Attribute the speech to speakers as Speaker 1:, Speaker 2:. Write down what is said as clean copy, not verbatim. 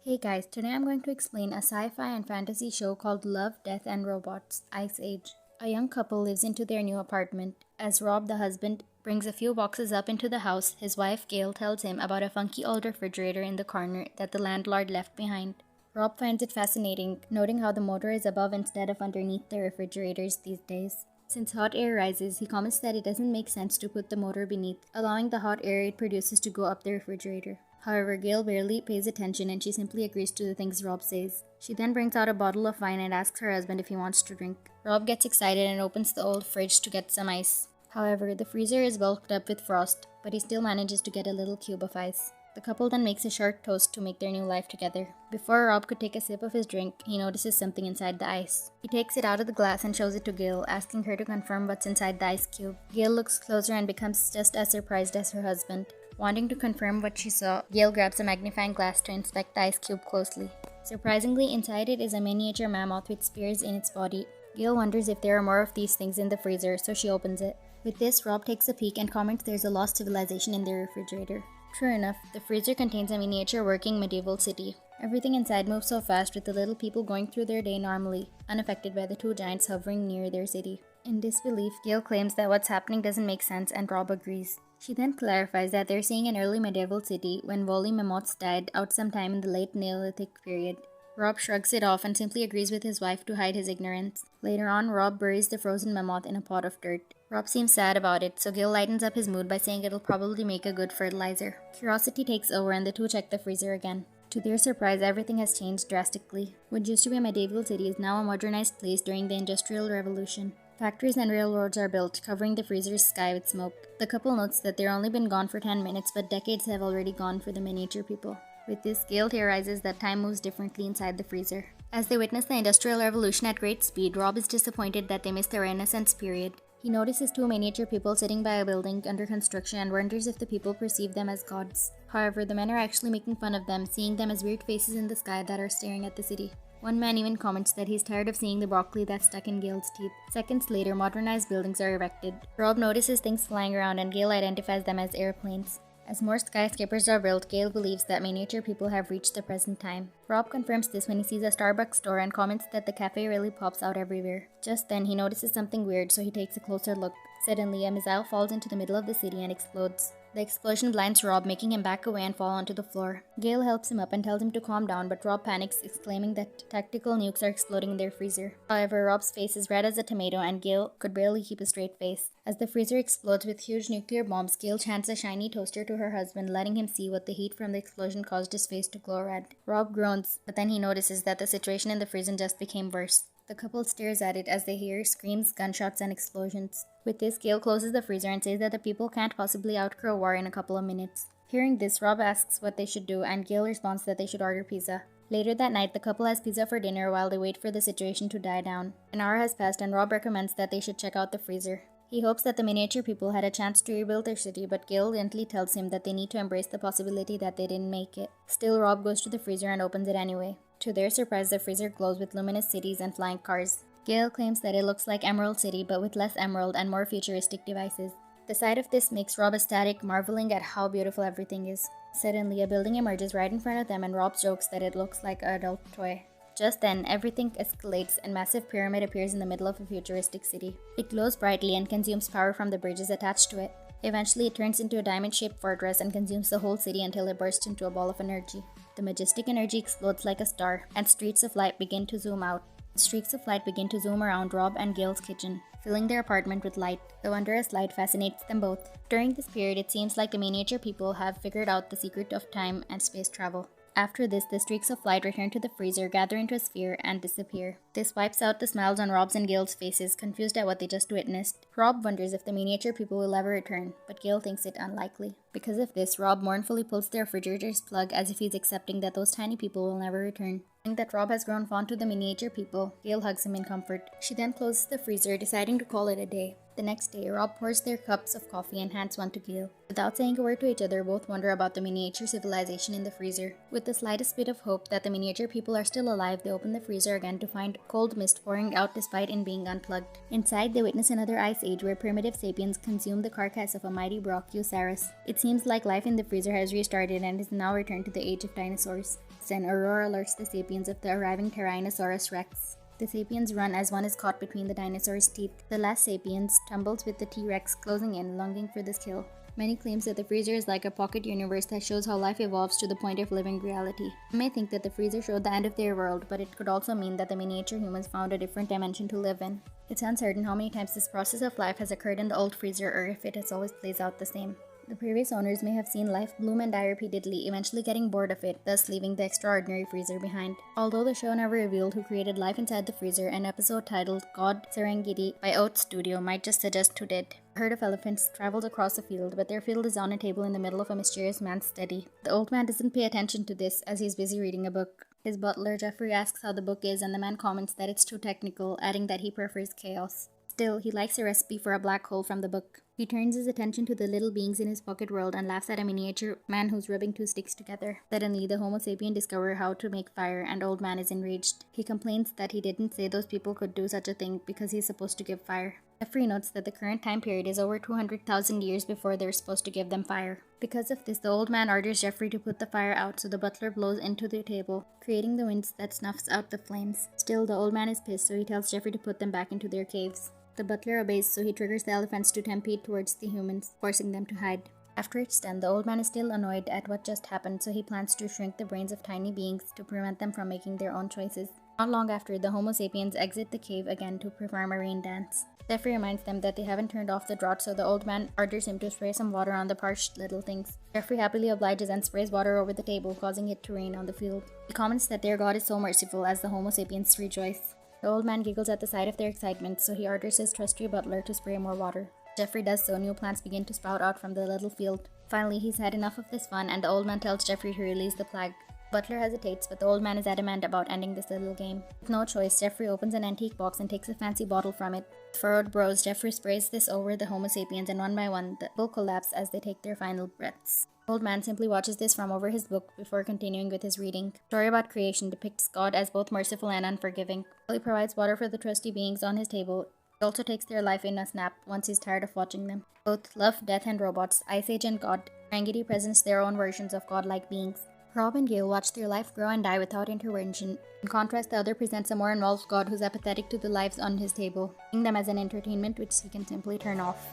Speaker 1: Hey guys, today I'm going to explain a sci-fi and fantasy show called Love, Death and Robots, Ice Age. A young couple lives into their new apartment. As Rob, the husband, brings a few boxes up into the house, his wife Gail tells him about a funky old refrigerator in the corner that the landlord left behind. Rob finds it fascinating, noting how the motor is above instead of underneath the refrigerators these days. Since hot air rises, he comments that it doesn't make sense to put the motor beneath, allowing the hot air it produces to go up the refrigerator. However, Gail barely pays attention and she simply agrees to the things Rob says. She then brings out a bottle of wine and asks her husband if he wants to drink. Rob gets excited and opens the old fridge to get some ice. However, the freezer is bulked up with frost, but he still manages to get a little cube of ice. The couple then makes a short toast to make their new life together. Before Rob could take a sip of his drink, he notices something inside the ice. He takes it out of the glass and shows it to Gail, asking her to confirm what's inside the ice cube. Gail looks closer and becomes just as surprised as her husband. Wanting to confirm what she saw, Gail grabs a magnifying glass to inspect the ice cube closely. Surprisingly, inside it is a miniature mammoth with spears in its body. Gail wonders if there are more of these things in the freezer, so she opens it. With this, Rob takes a peek and comments there's a lost civilization in their refrigerator. True enough, the freezer contains a miniature working medieval city. Everything inside moves so fast with the little people going through their day normally, unaffected by the two giants hovering near their city. In disbelief, Gail claims that what's happening doesn't make sense and Rob agrees. She then clarifies that they're seeing an early medieval city when woolly mammoths died out sometime in the late Neolithic period. Rob shrugs it off and simply agrees with his wife to hide his ignorance. Later on, Rob buries the frozen mammoth in a pot of dirt. Rob seems sad about it, so Gil lightens up his mood by saying it'll probably make a good fertilizer. Curiosity takes over and the two check the freezer again. To their surprise, everything has changed drastically. What used to be a medieval city is now a modernized place during the Industrial Revolution. Factories and railroads are built, covering the freezer's sky with smoke. The couple notes that they've only been gone for 10 minutes, but decades have already gone for the miniature people. With this, Gale theorizes that time moves differently inside the freezer. As they witness the Industrial Revolution at great speed, Rob is disappointed that they missed the Renaissance period. He notices two miniature people sitting by a building under construction and wonders if the people perceive them as gods. However, the men are actually making fun of them, seeing them as weird faces in the sky that are staring at the city. One man even comments that he's tired of seeing the broccoli that's stuck in Gail's teeth. Seconds later, modernized buildings are erected. Rob notices things flying around and Gail identifies them as airplanes. As more skyscrapers are built, Gail believes that miniature people have reached the present time. Rob confirms this when he sees a Starbucks store and comments that the cafe really pops out everywhere. Just then, he notices something weird, so he takes a closer look. Suddenly, a missile falls into the middle of the city and explodes. The explosion blinds Rob, making him back away and fall onto the floor. Gail helps him up and tells him to calm down, but Rob panics, exclaiming that tactical nukes are exploding in their freezer. However, Rob's face is red as a tomato and Gail could barely keep a straight face. As the freezer explodes with huge nuclear bombs, Gail hands a shiny toaster to her husband, letting him see what the heat from the explosion caused his face to glow red. Rob groans, but then he notices that the situation in the freezer just became worse. The couple stares at it as they hear screams, gunshots, and explosions. With this, Gail closes the freezer and says that the people can't possibly outgrow war in a couple of minutes. Hearing this, Rob asks what they should do, and Gail responds that they should order pizza. Later that night, the couple has pizza for dinner while they wait for the situation to die down. An hour has passed, and Rob recommends that they should check out the freezer. He hopes that the miniature people had a chance to rebuild their city, but Gail gently tells him that they need to embrace the possibility that they didn't make it. Still, Rob goes to the freezer and opens it anyway. To their surprise, the freezer glows with luminous cities and flying cars. Gail claims that it looks like Emerald City, but with less emerald and more futuristic devices. The sight of this makes Rob ecstatic, marveling at how beautiful everything is. Suddenly, a building emerges right in front of them and Rob jokes that it looks like an adult toy. Just then, everything escalates and a massive pyramid appears in the middle of a futuristic city. It glows brightly and consumes power from the bridges attached to it. Eventually, it turns into a diamond-shaped fortress and consumes the whole city until it bursts into a ball of energy. The majestic energy explodes like a star, and streaks of light begin to zoom out. Streaks of light begin to zoom around Rob and Gail's kitchen, filling their apartment with light. The wondrous light fascinates them both. During this period, it seems like the miniature people have figured out the secret of time and space travel. After this, the streaks of light return to the freezer, gather into a sphere, and disappear. This wipes out the smiles on Rob's and Gail's faces, confused at what they just witnessed. Rob wonders if the miniature people will ever return, but Gail thinks it unlikely. Because of this, Rob mournfully pulls the refrigerator's plug as if he's accepting that those tiny people will never return. Knowing that Rob has grown fond to the miniature people, Gail hugs him in comfort. She then closes the freezer, deciding to call it a day. The next day, Rob pours their cups of coffee and hands one to Gail. Without saying a word to each other, both wonder about the miniature civilization in the freezer. With the slightest bit of hope that the miniature people are still alive, they open the freezer again to find cold mist pouring out despite it being unplugged. Inside, they witness another ice age where primitive sapiens consume the carcass of a mighty Brachiosaurus. It seems like life in the freezer has restarted and is now returned to the age of dinosaurs. then Aurora alerts the sapiens of the arriving Tyrannosaurus Rex. The sapiens run as one is caught between the dinosaur's teeth. The last sapiens tumbles with the T-Rex closing in, longing for this kill. Many claims that the freezer is like a pocket universe that shows how life evolves to the point of living reality. You may think that the freezer showed the end of their world, but it could also mean that the miniature humans found a different dimension to live in. It's uncertain how many times this process of life has occurred in the old freezer or if it has always plays out the same. The previous owners may have seen life bloom and die repeatedly, eventually getting bored of it, thus leaving the extraordinary freezer behind. Although the show never revealed who created life inside the freezer, an episode titled God Serengeti by Oat Studio might just suggest who did. A herd of elephants travels across a field, but their field is on a table in the middle of a mysterious man's study. The old man doesn't pay attention to this as he's busy reading a book. His butler, Jeffrey, asks how the book is, and the man comments that it's too technical, adding that he prefers chaos. Still, he likes a recipe for a black hole from the book. He turns his attention to the little beings in his pocket world and laughs at a miniature man who's rubbing two sticks together. Suddenly, the Homo sapien discover how to make fire, and Old Man is enraged. He complains that he didn't say those people could do such a thing because he's supposed to give fire. Jeffrey notes that the current time period is over 200,000 years before they're supposed to give them fire. Because of this, the old man orders Jeffrey to put the fire out, so the butler blows into the table, creating the wind that snuffs out the flames. Still, the old man is pissed, so he tells Jeffrey to put them back into their caves. The butler obeys, so he triggers the elephants to stampede towards the humans, forcing them to hide. After it's done, the old man is still annoyed at what just happened, so he plans to shrink the brains of tiny beings to prevent them from making their own choices. Not long after, the Homo sapiens exit the cave again to perform a rain dance. Jeffrey reminds them that they haven't turned off the drought, so the old man orders him to spray some water on the parched little things. Jeffrey happily obliges and sprays water over the table, causing it to rain on the field. He comments that their god is so merciful as the Homo sapiens rejoice. The old man giggles at the sight of their excitement, so he orders his trusty butler to spray more water. Jeffrey does so, new plants begin to sprout out from the little field. Finally, he's had enough of this fun, and the old man tells Jeffrey to release the plague. Butler hesitates, but the old man is adamant about ending this little game. With no choice, Jeffrey opens an antique box and takes a fancy bottle from it. With furrowed brows, Jeffrey sprays this over the Homo sapiens, and one by one, the people collapse as they take their final breaths. The old man simply watches this from over his book before continuing with his reading. The story about creation depicts God as both merciful and unforgiving. While he provides water for the trusty beings on his table, he also takes their life in a snap once he's tired of watching them. Both Love, Death, and Robots, Ice Age and God, Serengeti presents their own versions of godlike beings. Rob and Gail watch their life grow and die without intervention. In contrast, the other presents a more involved God who's apathetic to the lives on his table, seeing them as an entertainment which he can simply turn off.